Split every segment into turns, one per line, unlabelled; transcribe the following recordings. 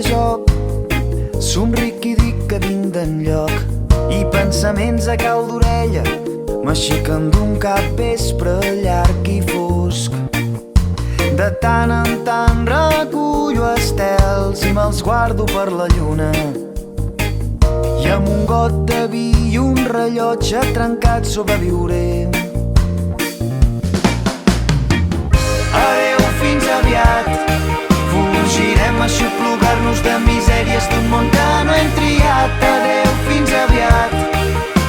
fer joc. Somric i dic que vinc d'enlloc, i pensaments a cau d'orella m'aixequen d'un capvespre llarg i fosc. De tant en tant recullo estels i me'ls guardo per la lluna, i amb un got de vi i un rellotge trencat sobreviuré. Adéu, fins aviat. Fugirem a xuplugar-nos de misèries d'un món que no hem triat. Adéu, fins aviat.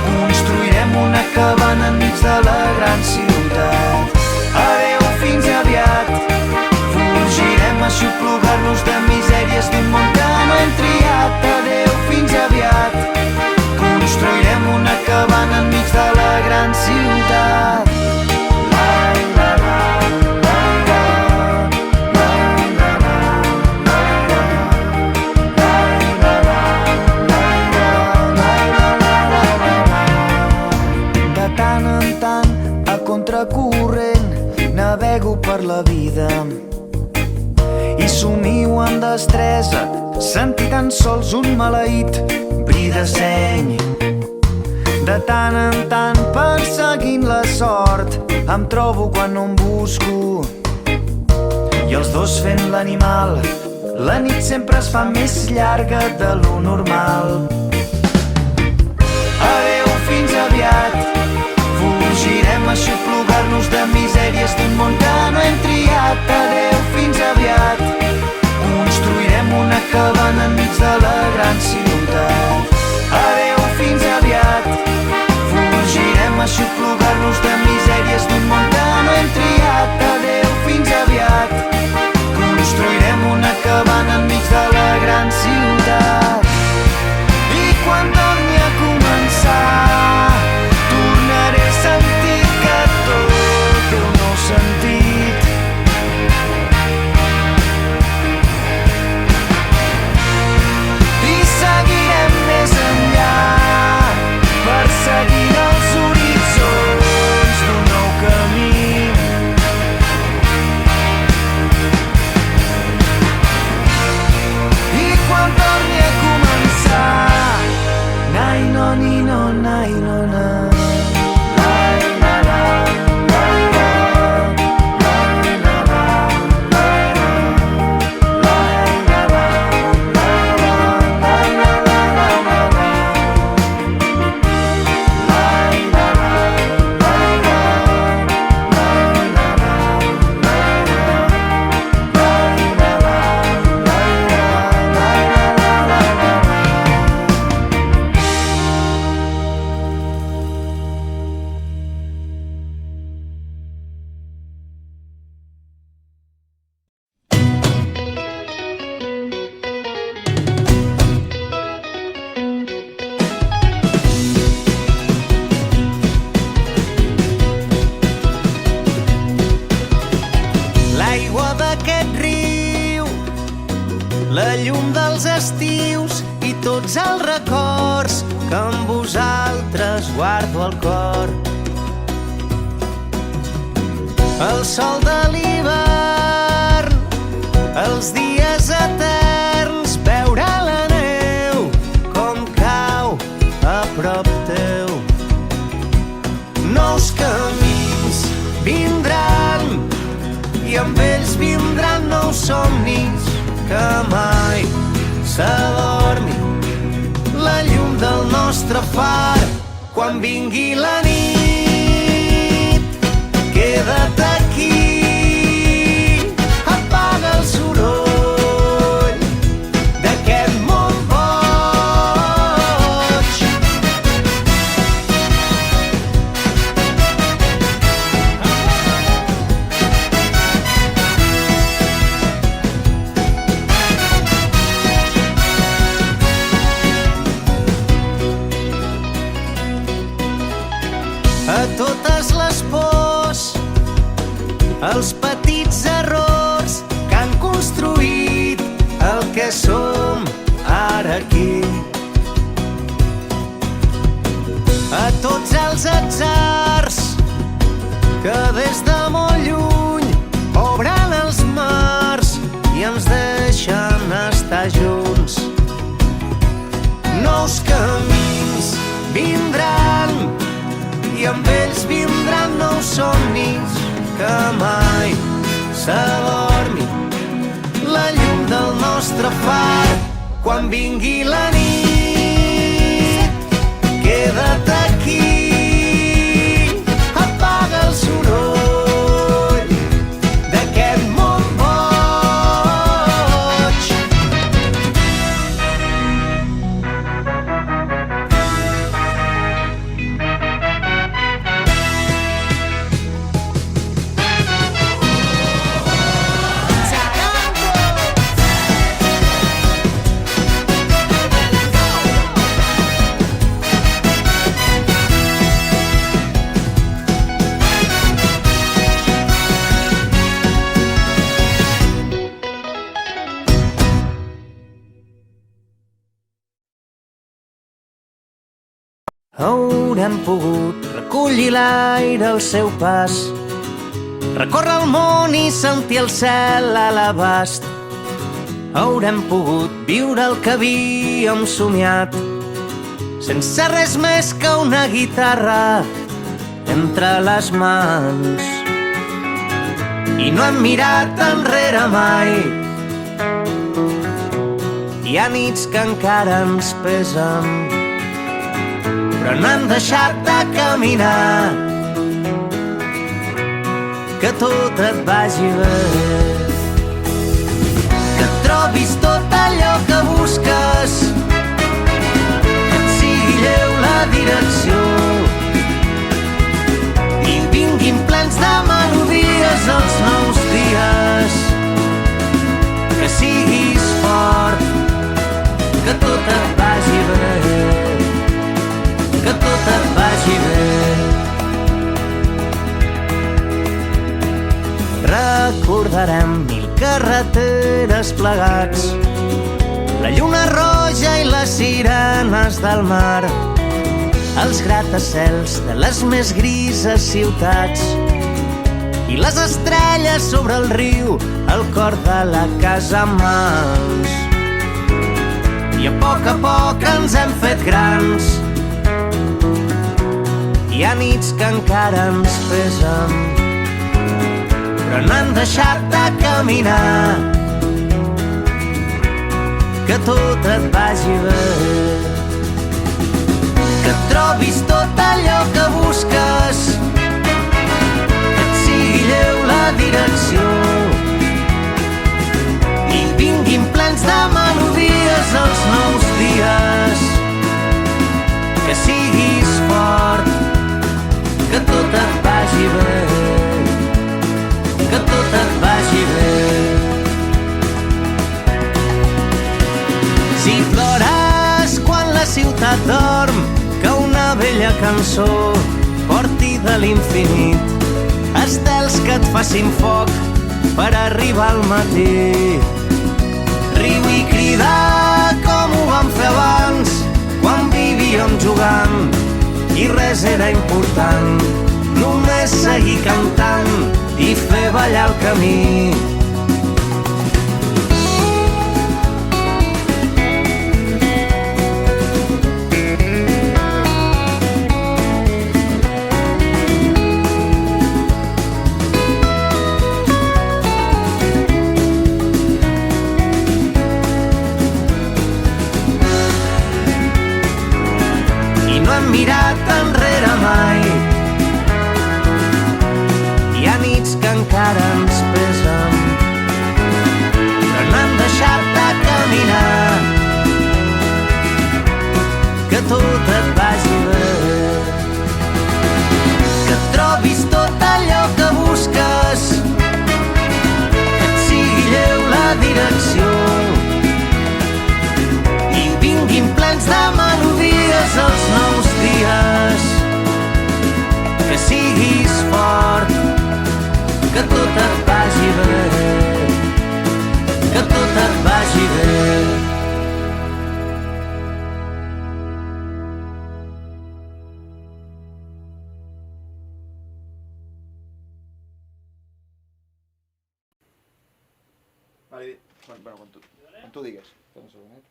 Construirem una cabana enmig de la gran ciutat. Adéu, fins aviat. Fugirem a xuplugar-nos de misèries d'un món que no hem triat. Adéu, fins aviat. Construirem una cabana enmig de la gran ciutat. De tant en tant, a contracorrent, navego per la vida i somio amb destresa, sentir tan sols un maleït bri de seny. De tant en tant, perseguint la sort, em trobo quan no em busco, i els dos fent l'animal. La nit sempre es fa més llarga de lo normal. Adéu, fins aviat. Fugirem a xuplugar-nos de misèries d'un món que no hem triat. Adéu, fins aviat. Construirem una cabana enmig de la gran ciutat. Adéu, fins aviat. Fugirem a xuplugar-nos de misèries d'un món que no hem triat. Adéu, fins aviat. Construirem una cabana enmig de la gran ciutat. I quan torni a començar, tornaré a sentir que tot té un nou sentit. I seguirem més enllà, perseguint els horitzons d'un nou camí. I quan torni a començar, nai no ni no nai no na. L'aigua d'aquest riu, la llum dels estius i tots els records que amb vosaltres guardo al cor. El sol de l'hivern, els dies eterns, veure la neu com cau a prop teu. Nous camins vindran i amb ells vindran nous somnis, que mai s'adormi la llum del nostre far. Quan vingui la nit, queda't aquí, apaga el soroll d'aquest món boig. A totes les pors, els petits errors que han construït el que som ara aquí. A tots els atzars que des de molt lluny obren els mars i ens deixen estar junts. somnis que mai s'adormi la llum del nostre far. Quan vingui la nit, queda't aquí, apaga el soroll d'aquest món boig. Haurem pogut recollir l'aire al seu pas, recórrer el món i sentir el cel a l'abast. Haurem pogut viure el que havíem somiat, sense res més que una guitarra entre les mans. I no hem mirat enrere mai. Hi ha nits que encara ens pesen, però no hem deixat de caminar. Que tot et vagi bé, que trobis tot allò que busques, que et sigui lleu la direcció i vinguin plens de melodies els nous dies. Que siguis fort, que tot et vagi bé, que tot et vagi bé. Recordarem 1000 carreteres plegats, la lluna roja i les sirenes del mar, els gratacels de les més grises ciutats i les estrelles sobre el riu, el cor de la casa mans. I a poc ens hem fet grans. Hi ha nits que encara ens pesen, però no hem deixat de caminar. Que tot et vagi bé, que trobis tot allò que busques, que et sigui lleu la direcció i vinguin plens de melodies els nous dies. Que siguis fort, que tot et vagi bé, que tot et vagi bé. Si plores quan la ciutat dorm, que una vella cançó porti de l'infinit estels que et facin foc per arribar al matí. Riu i cridar com ho vam fer abans, quan vivíem jugant i res era important, només seguir cantant i fer ballar el camí. I no hem mirat enrere mai. Hi ha nits que encara ens pesen, però no hem deixat de caminar. Que tot et vagi bé, que trobis tot allò que busques, que et sigui lleu la direcció i vinguin plens de melodies els nous dies. Que siguis fort, que tot et vagi bé, que tot et vagi bé.
Vale, bueno, quan tu digues. Espera un segonet.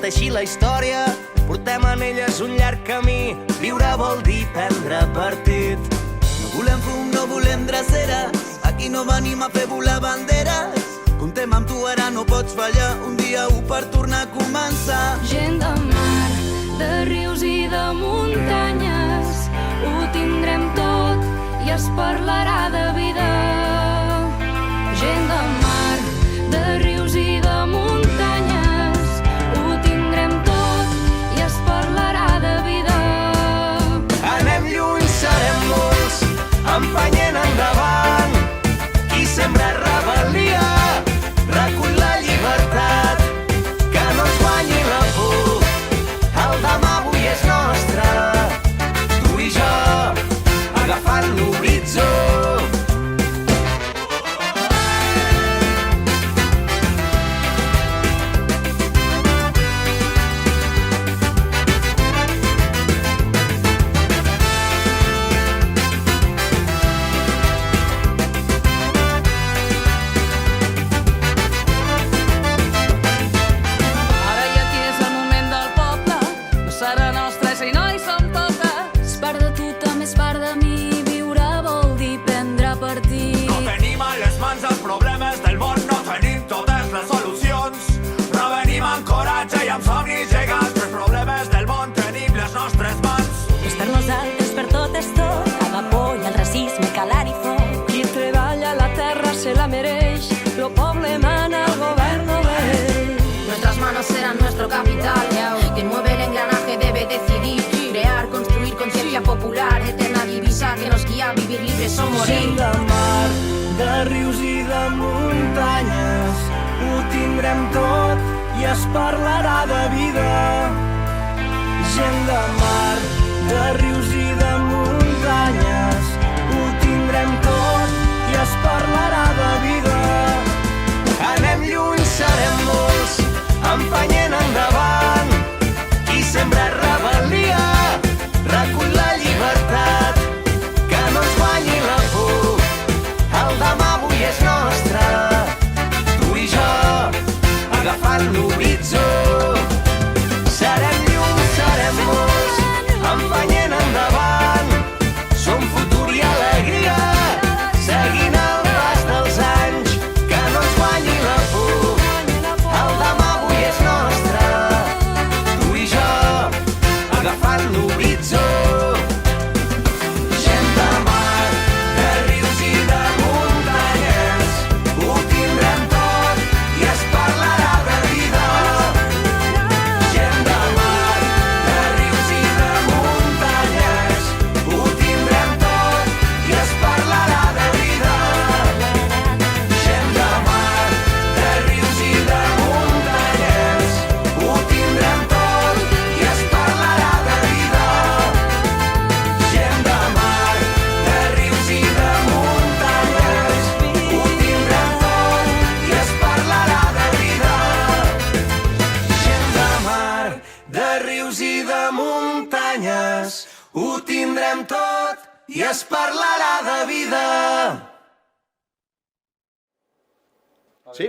teixir la història, portem en elles un llarg camí. Viure vol dir prendre partit.
No volem fum, no volem dreceres, aquí no venim a fer volar banderes. Comptem amb tu, ara no pots fallar, un dia per tornar a començar.
Gent de mar, de rius i de muntanyes, ho tindrem tot i es parlarà de vida. Gent de mar, de rius i de muntanyes, ho tindrem tot i es parlarà de vida.
Anem lluny, serem molts, empenyent endavant. Qui sembra rebel·lia, recull la llibertat. Que no ens guanyi la por, el demà avui és nostre. Tu i jo, agafant l'horitzó.
Ara i aquí és el moment del poble, no serà nostra si no hi som totes. És part de tu, també és part de mi, viure vol dir prendre partit.
No tenim a les mans els problemes del món, no tenim totes les solucions, però venim amb coratge i amb somnis gegants. Els problemes del món tenim les nostres mans.
És per nosaltres, per tot és tot, a la por i el racisme, calar i foc.
Qui treballa la terra se la mereix, lo poble mana, el govern no ve.
Nuestras manos serán nuestro capital. Quien mueve el engranaje debe decidir. Crear, construir conciencia popular. Eterna divisa que nos guía a vivir libres o morir.
Gent de mar, de rius i de muntanyes, ho tindrem tot i es parlarà de vida. Gent de mar, de rius i de muntanyes, ho tindrem tot i es parlarà de vida. Anem lluny, serem molts, empenyent endavant. Qui sembra rebel·lia, recull la llibertat. Que no ens guanyi la por, el demà avui és nostre. Tu i jo, agafant l'horitzó. Serem llum, serem molts, empenyent endavant. Som futur i alegria, seguint el pas dels anys. Que no ens guanyi la por, el demà avui és nostre. Tu i jo, agafant l'horitzó. Gent de mar, de rius i de muntanyes, ho tindrem tot i es parlarà de vida. Gent de mar, de rius i de muntanyes, ho tindrem tot i es parlarà de vida. Gent de mar, de rius i de muntanyes, ho tindrem tot i es parlarà de vida. Gent de mar, de rius i de muntanyes, ho tindrem tot i es parlarà de vida. Gent de mar, de rius i de muntanyes, ho tindrem tot i es parlarà de vida.
Sí?